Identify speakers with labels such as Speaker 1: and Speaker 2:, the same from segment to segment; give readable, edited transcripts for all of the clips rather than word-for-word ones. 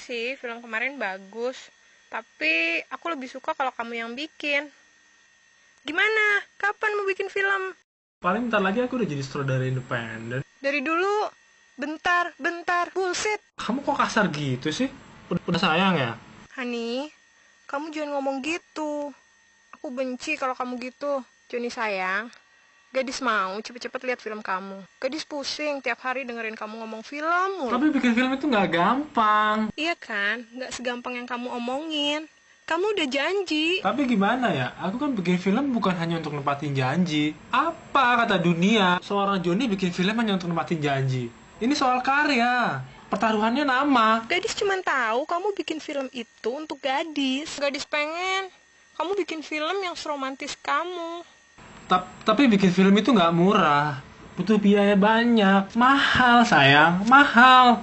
Speaker 1: sih, film kemarin bagus. Tapi aku lebih suka kalau kamu yang bikin. Gimana? Kapan mau bikin film?
Speaker 2: Paling bentar lagi aku udah jadi sutradara independen.
Speaker 1: Dari dulu, bentar, bullshit.
Speaker 2: Kamu kok kasar gitu sih? Udah sayang ya?
Speaker 1: Hani, kamu jangan ngomong gitu. Aku benci kalau kamu gitu. Joni sayang, gadis mau cepet-cepet lihat film kamu. Gadis pusing tiap hari dengerin kamu ngomong film mulu.
Speaker 2: Tapi bikin film itu nggak gampang.
Speaker 1: Iya kan, nggak segampang yang kamu omongin. Kamu udah janji.
Speaker 2: Tapi gimana ya? Aku kan bikin film bukan hanya untuk nempatin janji. Apa kata dunia? Seorang Joni bikin film hanya untuk nempatin janji. Ini soal karya. Pertaruhannya nama.
Speaker 1: Gadis cuma tahu kamu bikin film itu untuk gadis. Gadis pengen kamu bikin film yang seromantis kamu.
Speaker 2: Tapi bikin film itu nggak murah. Butuh biaya banyak. Mahal sayang, mahal.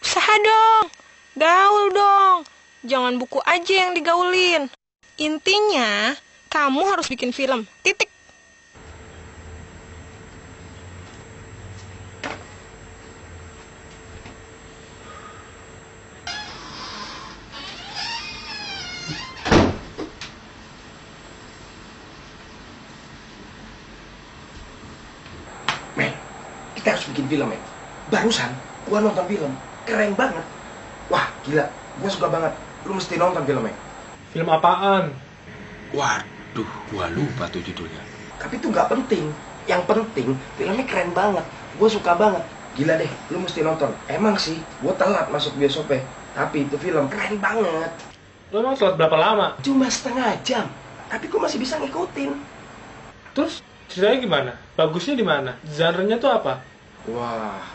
Speaker 1: Usaha dong, gaul dong. Jangan buku aja yang digaulin. Intinya, kamu harus bikin film. Titik.
Speaker 3: Men, kita harus bikin film, men. Barusan, gua nonton film. Keren banget. Wah, gila. Gua suka banget. Lu mesti nonton filmnya.
Speaker 2: Film apaan?
Speaker 3: Waduh, gua lupa tuh judulnya. Tapi itu nggak penting. Yang penting, filmnya keren banget. Gua suka banget. Gila deh, lu mesti nonton. Emang sih, gua telat masuk bioskop. Tapi itu film keren banget.
Speaker 2: Lo emang telat berapa lama?
Speaker 3: Cuma setengah jam. Tapi gua masih bisa ngikutin.
Speaker 2: Terus ceritanya gimana? Bagusnya di mana? Genre-nya tuh apa?
Speaker 3: Wah,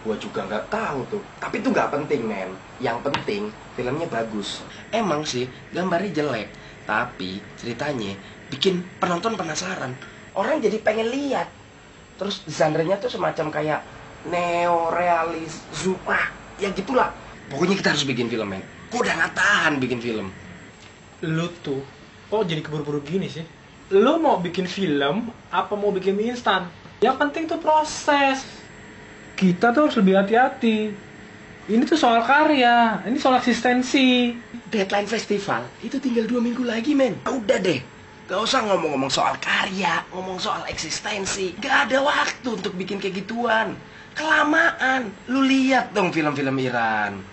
Speaker 3: gua juga nggak tahu tuh. Tapi itu nggak penting, men. Yang penting filmnya bagus. Emang sih gambarnya jelek, tapi ceritanya bikin penonton penasaran. Orang jadi pengen lihat. Terus genre-nya tuh semacam kayak neorealisme, ya gitulah. Pokoknya kita harus bikin film, men. Gua udah nggak tahan bikin film.
Speaker 2: Lu tuh kok jadi keburu-buru gini sih? Lu mau bikin film apa mau bikin mie instan? Yang penting tuh proses. Kita tuh harus lebih hati-hati. Ini tuh soal karya, ini soal eksistensi.
Speaker 3: Deadline festival itu tinggal 2 minggu lagi, men. Udah deh, gak usah ngomong-ngomong soal karya, ngomong soal eksistensi. Gak ada waktu untuk bikin kayak gituan. Kelamaan. Lu lihat dong film-film Iran.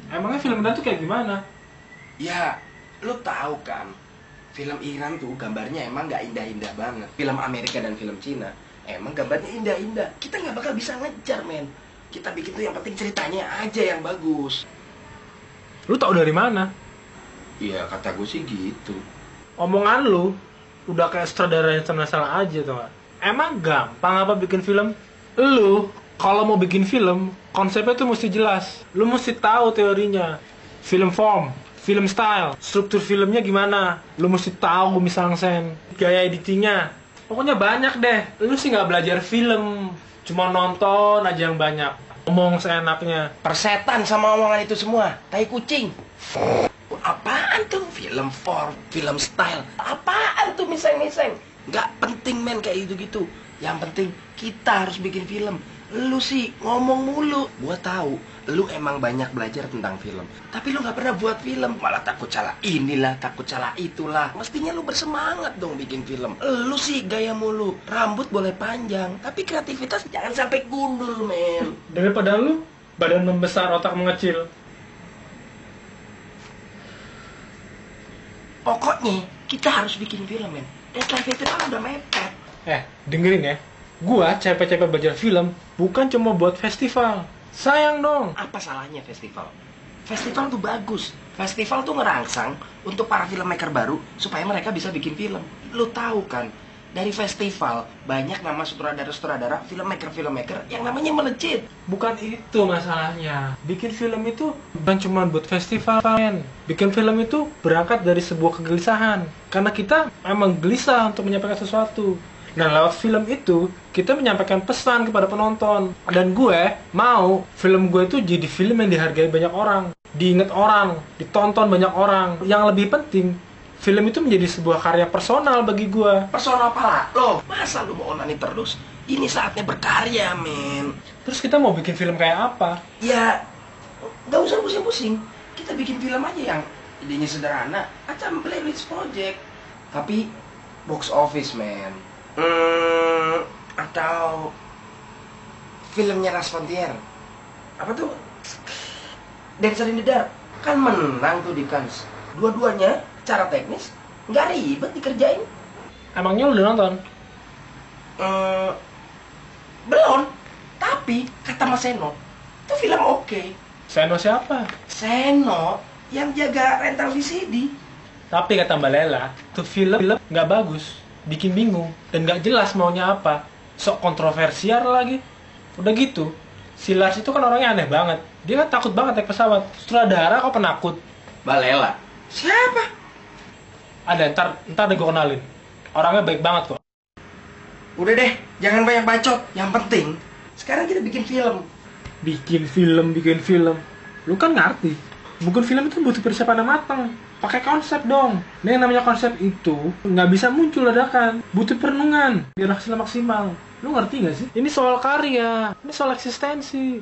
Speaker 2: Emangnya film Iran tuh kayak gimana?
Speaker 3: Ya, lu tahu kan, film Iran tuh gambarnya emang gak indah-indah banget. Film Amerika dan film Cina emang gambarnya indah-indah. Kita gak bakal bisa ngejar, men. Kita bikin tuh yang penting ceritanya aja yang bagus.
Speaker 2: Lu tau dari mana?
Speaker 3: Iya, kata gue sih gitu.
Speaker 2: Omongan lu udah kayak sutradara internasional aja tuh gak? Emang gampang apa bikin film? Lu kalau mau bikin film, konsepnya tuh mesti jelas. Lu mesti tahu teorinya. Film form, film style, struktur filmnya gimana. Lu mesti tahu mise-en-scène, gaya editingnya. Pokoknya banyak deh. Lu sih nggak belajar film, cuma nonton aja yang banyak. Ngomong seenaknya.
Speaker 3: Persetan sama omongan itu semua. Tai kucing. Apaan tuh film form, film style? Apaan tuh miseng-miseng? Nggak penting, men, kayak gitu-gitu. Yang penting kita harus bikin film. Lu sih ngomong mulu. Gua tahu lu emang banyak belajar tentang film, tapi lu nggak pernah buat film. Malah takut salah inilah, takut salah itulah. Mestinya lu bersemangat dong bikin film. Lu sih gaya mulu. Rambut boleh panjang, tapi kreativitas jangan sampai gundul, men.
Speaker 2: Daripada lu badan membesar, otak mengecil.
Speaker 3: Pokoknya kita harus bikin film, men. Deadline festival udah mepet.
Speaker 2: Dengerin ya. Gua capek-capek belajar film bukan cuma buat festival. Sayang dong.
Speaker 3: Apa salahnya festival? Festival tuh bagus. Festival tuh ngerangsang untuk para filmmaker baru supaya mereka bisa bikin film. Lu tahu kan, dari festival banyak nama sutradara-sutradara, filmmaker yang namanya melejit.
Speaker 2: Bukan itu masalahnya. Bikin film itu bukan cuma buat festival, men. Bikin film itu berangkat dari sebuah kegelisahan. Karena kita emang gelisah untuk menyampaikan sesuatu. Nah, lewat film itu, kita menyampaikan pesan kepada penonton. Dan gue mau film gue itu jadi film yang dihargai banyak orang, diingat orang, ditonton banyak orang. Yang lebih penting, film itu menjadi sebuah karya personal bagi gue.
Speaker 3: Personal apa lo? Masa lu mau onani terus? Ini saatnya berkarya, men.
Speaker 2: Terus kita mau bikin film kayak apa?
Speaker 3: Ya, Gak usah pusing-pusing. Kita bikin film aja yang idenya sederhana, macam Blair Witch Project. Tapi box office, man. Atau filmnya Lars von Trier. Apa tuh? Dancer in the Dark. Kan menang tuh di Cannes. Dua-duanya cara teknis nggak ribet dikerjain.
Speaker 2: Emangnya lu udah nonton?
Speaker 3: Belum. Tapi kata Mas Seno, itu film oke.
Speaker 2: Seno siapa?
Speaker 3: Seno yang jaga rental VCD.
Speaker 2: Tapi kata Mbak Lela, tuh film nggak bagus, bikin bingung, dan nggak jelas maunya apa. Sok kontroversial lagi. Udah gitu, si Lars itu kan orangnya aneh banget. Dia kan takut banget naik pesawat. Sutradara kok penakut.
Speaker 3: Balela. Siapa?
Speaker 2: Ada, ntar deh gue kenalin. Orangnya baik banget kok.
Speaker 3: Udah deh, jangan banyak bacot. Yang penting, sekarang kita bikin film.
Speaker 2: Bikin film. Lu kan ngerti. Bikin film itu butuh persiapan yang matang. Pakai konsep dong. Nah, yang namanya konsep itu nggak bisa muncul dadakan. Butuh perenungan biar hasilnya maksimal. Lu ngerti nggak sih? Ini soal karya. Ini soal eksistensi.